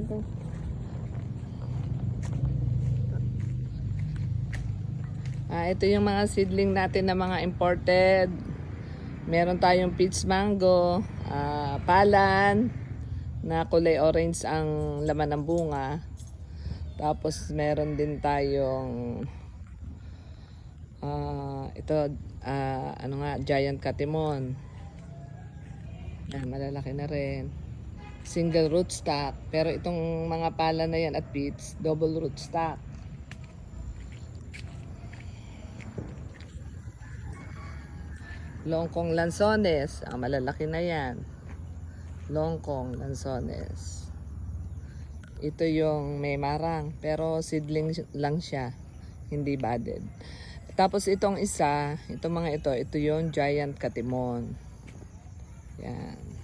ito. Ito yung mga seedling natin na mga imported. Meron tayong peach mango, palan, na kulay orange ang laman ng bunga. Tapos meron din tayong giant katimon. Malalaki na rin. Single rootstock. Pero itong mga pala na yan at peach, double rootstock. Longkong lanzones. Malalaki na yan. Longkong lanzones. Ito yung may marang. Pero seedling lang siya. Hindi budded. Tapos itong isa, itong mga ito yung giant katimon. Yan.